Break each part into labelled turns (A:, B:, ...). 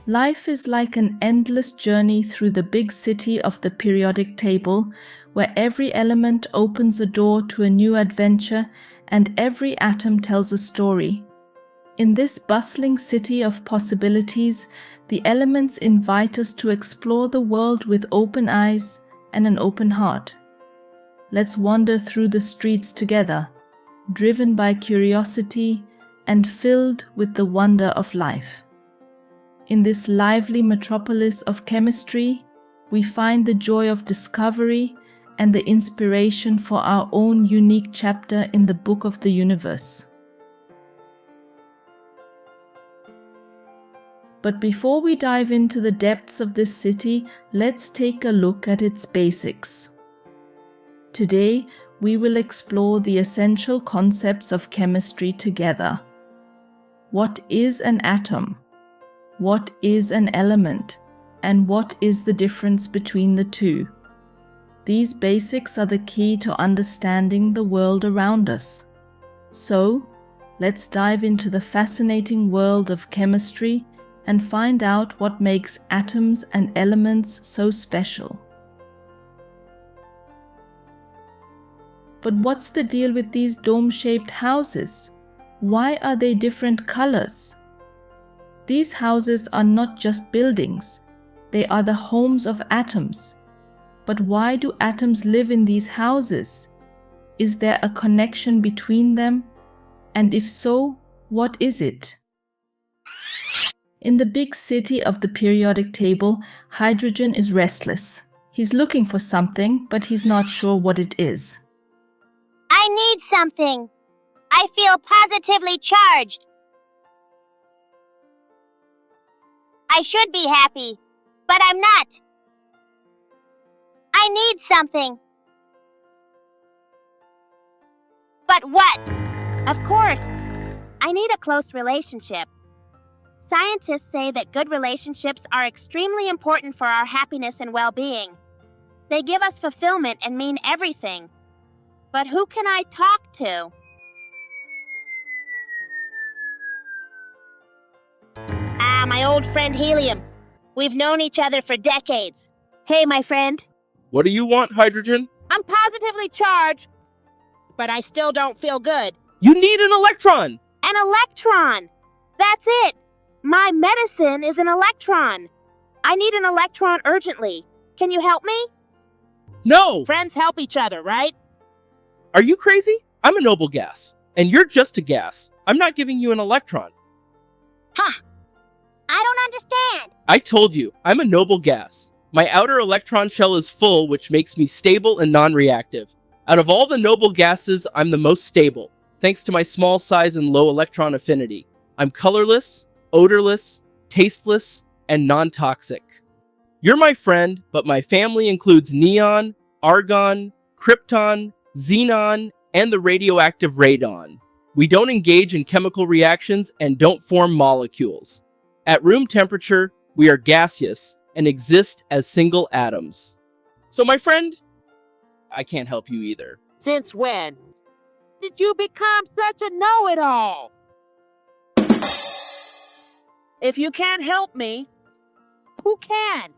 A: Life is like an endless journey through the big city of the periodic table, where every element opens a door to a new adventure and every atom tells a story. In this bustling city of possibilities, the elements invite us to explore the world with open eyes and an open heart. Let's wander through the streets together, driven by curiosity and filled with the wonder of life. In this lively metropolis of chemistry, we find the joy of discovery and the inspiration for our own unique chapter in the book of the universe. But before we dive into the depths of this city, let's take a look at its basics. Today, we will explore the essential concepts of chemistry together. What is an atom? What is an element? And what is the difference between the two? These basics are the key to understanding the world around us. So, let's dive into the fascinating world of chemistry and find out what makes atoms and elements so special. But what's the deal with these dome-shaped houses? Why are they different colors? These houses are not just buildings, they are the homes of atoms. But why do atoms live in these houses? Is there a connection between them? And if so, what is it? In the big city of the periodic table, hydrogen is restless. He's looking for something, but he's not sure what it is.
B: I need something. I feel positively charged. I should be happy, but I'm not. I need something. But what? Of course, I need a close relationship. Scientists say that good relationships are extremely important for our happiness and well-being. They give us fulfillment and mean everything. But who can I talk to? My old friend Helium. We've known each other for decades. Hey, my friend.
C: What do you want, hydrogen?
B: I'm positively charged, but I still don't feel good.
C: You need an electron!
B: An electron! That's it! My medicine is an electron. I need an electron urgently. Can you help me?
C: No!
B: Friends help each other, right?
C: Are you crazy? I'm a noble gas, and you're just a gas. I'm not giving you an electron.
B: Huh. I don't understand.
C: I told you, I'm a noble gas. My outer electron shell is full, which makes me stable and non-reactive. Out of all the noble gases, I'm the most stable, thanks to my small size and low electron affinity. I'm colorless, odorless, tasteless, and non-toxic. You're my friend, but my family includes neon, argon, krypton, xenon, and the radioactive radon. We don't engage in chemical reactions and don't form molecules. At room temperature, we are gaseous and exist as single atoms. So my friend, I can't help you either.
B: Since when did you become such a know-it-all? If you can't help me, who can?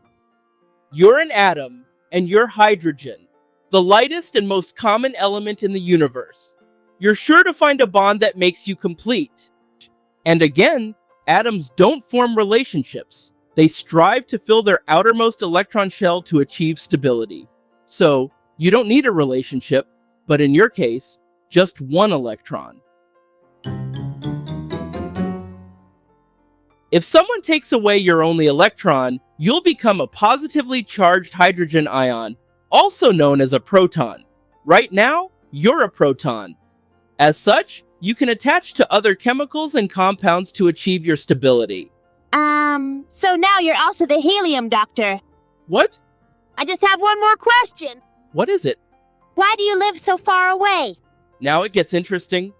C: You're an atom, and you're hydrogen, the lightest and most common element in the universe. You're sure to find a bond that makes you complete. And again, atoms don't form relationships. They strive to fill their outermost electron shell to achieve stability. So, you don't need a relationship, but in your case, just one electron. If someone takes away your only electron, you'll become a positively charged hydrogen ion, also known as a proton. Right now, you're a proton. As such, you can attach to other chemicals and compounds to achieve your stability.
B: So now you're also the helium doctor.
C: What?
B: I just have one more question.
C: What is it?
B: Why do you live so far away?
C: Now it gets interesting.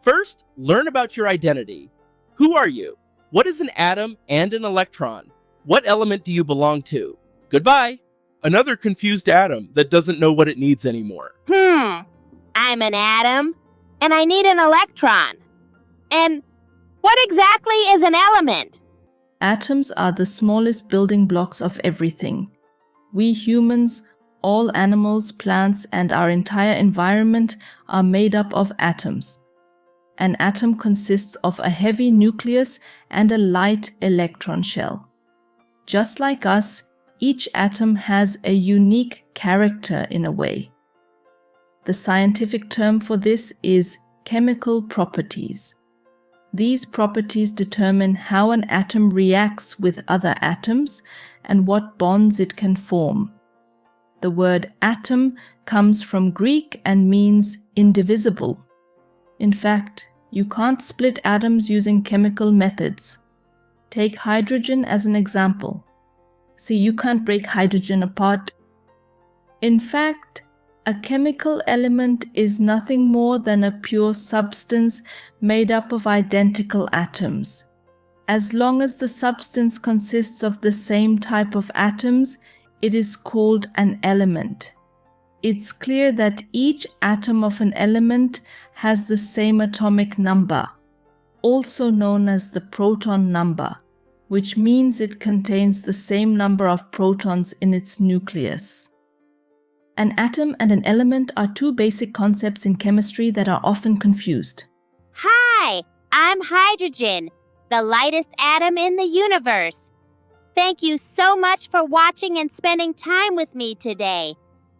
C: First, learn about your identity. Who are you? What is an atom and an electron? What element do you belong to? Goodbye. Another confused atom that doesn't know what it needs anymore.
B: I'm an atom, and I need an electron. And what exactly is an element?
A: Atoms are the smallest building blocks of everything. We humans, all animals, plants, and our entire environment are made up of atoms. An atom consists of a heavy nucleus and a light electron shell. Just like us, each atom has a unique character in a way. The scientific term for this is chemical properties. These properties determine how an atom reacts with other atoms and what bonds it can form. The word atom comes from Greek and means indivisible. In fact, you can't split atoms using chemical methods. Take hydrogen as an example. See, you can't break hydrogen apart. In fact, a chemical element is nothing more than a pure substance made up of identical atoms. As long as the substance consists of the same type of atoms, it is called an element. It's clear that each atom of an element has the same atomic number, also known as the proton number, which means it contains the same number of protons in its nucleus. An atom and an element are two basic concepts in chemistry that are often confused.
B: Hi, I'm hydrogen, the lightest atom in the universe. Thank you so much for watching and spending time with me today.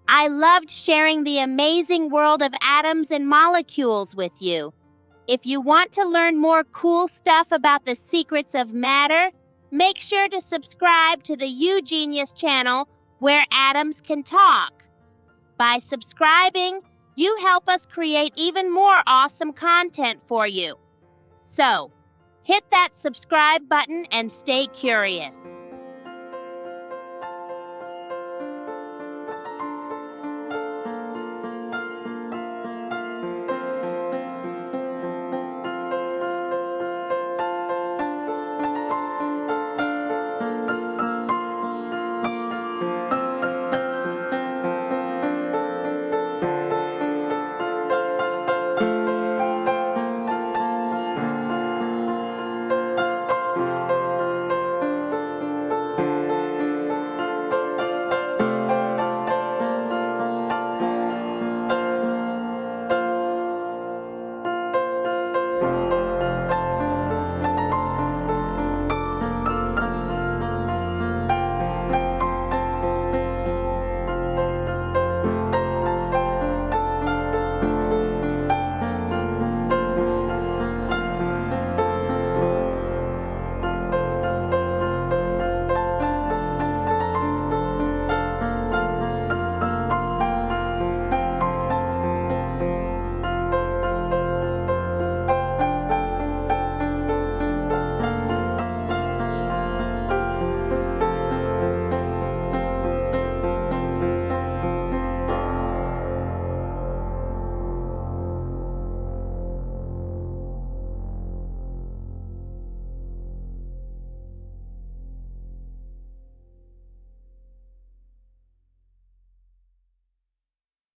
B: I loved sharing the amazing world of atoms and molecules with you. If you want to learn more cool stuff about the secrets of matter, make sure to subscribe to the Genius channel where atoms can talk. By subscribing, you help us create even more awesome content for you. So, hit that subscribe button and stay curious.